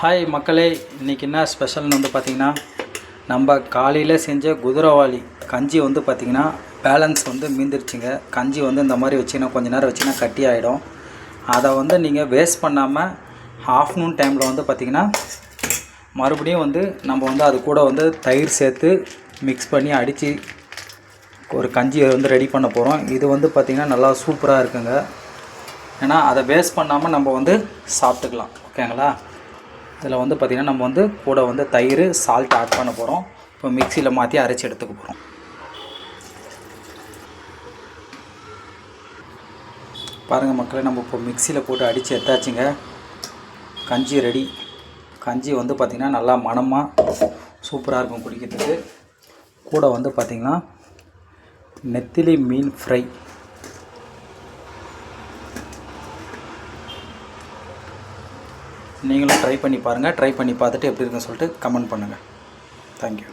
Hi மக்களே, இன்றைக்கி என்ன ஸ்பெஷல்னு வந்து பார்த்திங்கன்னா, நம்ம காலையில் செஞ்ச குதிரைவாலி கஞ்சி வந்து பார்த்திங்கன்னா பேலன்ஸ் வந்து மீந்துருச்சுங்க. கஞ்சி வந்து இந்த மாதிரி வச்சிங்கன்னா கொஞ்சம் நேரம் வச்சிங்கன்னா கட்டி ஆகிடும். அதை வந்து நீங்கள் வேஸ்ட் பண்ணாமல் ஆஃப்டர்நூன் டைமில் வந்து பார்த்திங்கன்னா மறுபடியும் வந்து நம்ம வந்து அது கூட வந்து தயிர் சேர்த்து மிக்ஸ் பண்ணி அடித்து ஒரு கஞ்சியை வந்து ரெடி பண்ண போகிறோம். இது வந்து பார்த்திங்கன்னா நல்லா சூப்பராக இருக்குங்க. ஏன்னா அதை வேஸ்ட் பண்ணாமல் நம்ம வந்து சாப்பிட்டுக்கலாம். ஓகேங்களா? இதில் வந்து பார்த்திங்கன்னா நம்ம வந்து கூட வந்து தயிர் சால்ட் ஆட் பண்ண போகிறோம். இப்போ மிக்சியில் மாற்றி அரைச்சி எடுத்துக்க போகிறோம். பாருங்கள் மக்களே, நம்ம இப்போ மிக்சியில் போட்டு அடித்து எடுத்தாச்சுங்க. கஞ்சி ரெடி. கஞ்சி வந்து பார்த்திங்கன்னா நல்லா மணமாக சூப்பராக இருக்கும் குடிக்கிறதுக்கு. கூட வந்து பார்த்திங்கன்னா நெத்திலி மீன் ஃப்ரை. நீங்களும் ட்ரை பண்ணி பாருங்கள். ட்ரை பண்ணி பார்த்துட்டு எப்படி இருக்குன்னு சொல்லிட்டு கமெண்ட் பண்ணுங்கள். தேங்க்யூ.